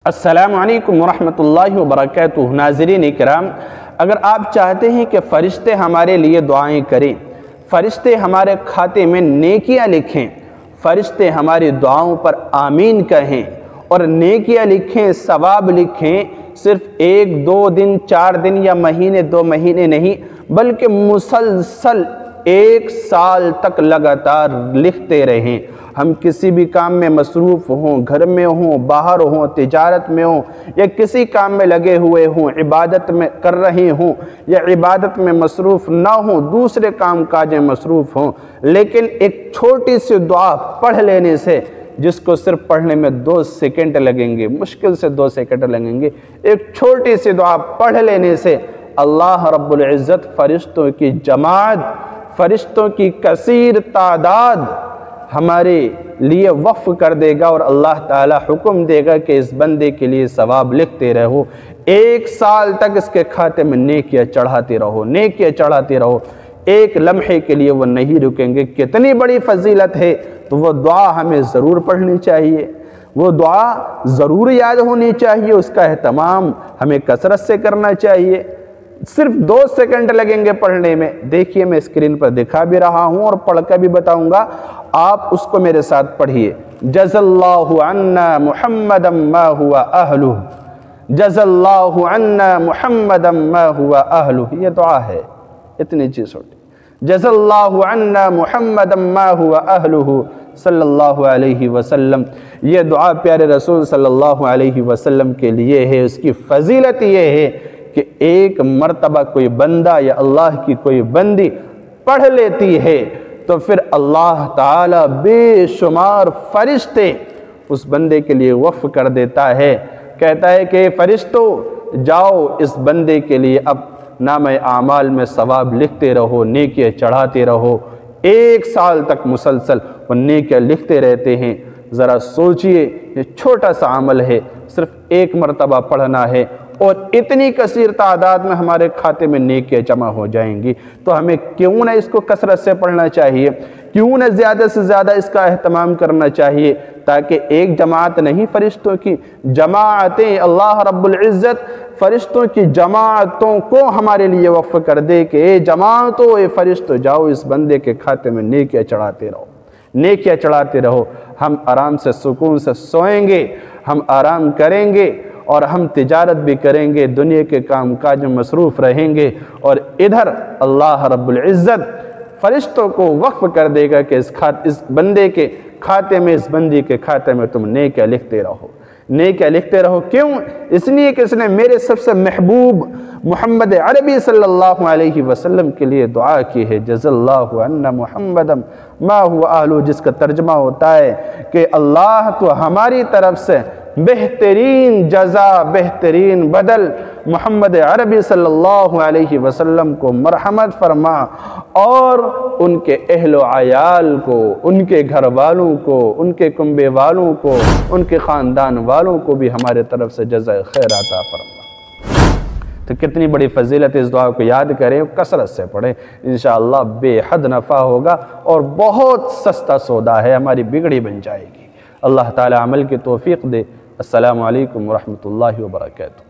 अस्सलामु अलैकुम वरहमतुल्लाहि वबरकातुहू। नाज़रीन इकराम, अगर आप चाहते हैं कि फ़रिश्ते हमारे लिए दुआएं करें, फ़रिश्ते हमारे खाते में नेकियां लिखें, फ़रिश्ते हमारी दुआओं पर आमीन कहें और नेकियां लिखें, सवाब लिखें, सिर्फ 1-2 दिन 4 दिन या महीने 2 महीने नहीं बल्कि मुसलसल 1 साल तक लगातार लिखते रहें। हम किसी भी काम में मसरूफ़ हों, घर में हों, बाहर हों, तिजारत में हों या किसी काम में लगे हुए हों, इबादत में कर रहे हों या इबादत में मसरूफ़ ना हों, दूसरे काम काज में मसरूफ़ हों, लेकिन एक छोटी सी दुआ पढ़ लेने से, जिसको सिर्फ पढ़ने में 2 सेकंड लगेंगे, मुश्किल से 2 सेकंड लगेंगे, एक छोटी सी दुआ पढ़ लेने से अल्लाह रब्बुल इज़्ज़त फ़रिश्तों की जमात, फ़रिश्तों की कसीर तादाद हमारे लिए वक्फ़ कर देगा और अल्लाह ताला हुक्म देगा कि इस बंदे के लिए सवाब लिखते रहो। 1 साल तक इसके खाते में नेकियां चढ़ाते रहो, नेकियां चढ़ाते रहो। एक लम्हे के लिए वो नहीं रुकेंगे। कितनी बड़ी फजीलत है, तो वो दुआ हमें ज़रूर पढ़नी चाहिए, वो दुआ ज़रूर याद होनी चाहिए, उसका एहतमाम हमें कसरत से करना चाहिए। सिर्फ 2 सेकंड लगेंगे पढ़ने में। देखिए, मैं स्क्रीन पर दिखा भी रहा हूँ और पढ़ कर भी बताऊँगा, आप उसको मेरे साथ पढ़िए। जज़ल्लाहु अन्ना मुहम्मदम मा हुआ अहलुहु, जज़ल्लाहु अन्ना मुहम्मदम मा हुआ अहलुहु। ये दुआ है, इतनी चीज़ छोटी। जज़ल्लाहु अन्ना मुहम्मदम मा हुआ अहलुहु सल्लल्लाहु अलैहि वसल्लम। ये दुआ प्यारे रसूल सल्लल्लाहु अलैहि वसल्लम के लिए है। उसकी फजीलत ये है कि एक मर्तबा कोई बंदा या अल्लाह की कोई बंदी पढ़ लेती है तो फिर अल्लाह ताला बेशुमार फरिश्ते उस बंदे के लिए वक्फ कर देता है। कहता है कि फरिश्तों, जाओ इस बंदे के लिए अब नामे आमाल में सवाब लिखते रहो, नेकियां चढ़ाते रहो। 1 साल तक मुसलसल वो नेकियां लिखते रहते हैं। ज़रा सोचिए, ये छोटा सा अमल है, सिर्फ 1 मरतबा पढ़ना है और इतनी कसीर तादाद में हमारे खाते में नेकियां जमा हो जाएंगी। तो हमें क्यों ना इसको कसरत से पढ़ना चाहिए, क्यों ना ज़्यादा से ज़्यादा इसका अहतमाम करना चाहिए, ताकि एक जमात नहीं, फ़रिश्तों की जमातें, अल्लाह रब्बुल इज़्ज़त फ़रिश्तों की जमातों को हमारे लिए वक्फ़ कर दे कि ए जमातों, ए फ़रिश्तों, जाओ इस बंदे के खाते में नेकियां चढ़ाते रहो, नेकियां चढ़ाते रहो। हम आराम से सुकून से सोएंगे, हम आराम करेंगे और हम तिजारत भी करेंगे, दुनिया के काम काज में मसरूफ़ रहेंगे और इधर अल्लाह रब्बुल इज़्ज़त फ़रिश्तों को वक्फ़ कर देगा कि इस बंदे के खाते में, इस बंदी के खाते में तुम नेकियां लिखते रहो, नेकियां लिखते रहो। क्यों? इसलिए कि इसने मेरे सबसे महबूब मोहम्मद अरबी सल्लल्लाहु अलैहि वसल्लम के लिए दुआ की है। जज़ल्लाहु अन्ना मुहम्मदम मा हुआ अहलुहु, जिसका तर्जमा होता है कि अल्लाह तो हमारी तरफ से बेहतरीन जज़ा, बेहतरीन बदल मोहम्मद अरबी सल्लल्लाहु अलैहि वसल्लम को मरहमत फरमा और उनके अहलो आयाल को, उनके घर वालों को, उनके कुंबे वालों को, उनके ख़ानदान वालों को भी हमारे तरफ से जज़ा खैर अता फरमा। तो कितनी बड़ी फजीलत, इस दुआ को याद करें, कसरत से पढ़ें, इंशाअल्लाह बेहद नफ़ा होगा और बहुत सस्ता सौदा है, हमारी बिगड़ी बन जाएगी। अल्लाह ताला अमल की तौफीक दे। अस्सलामु अलैकुम वरहमतुल्लाहि वबरकातुहू।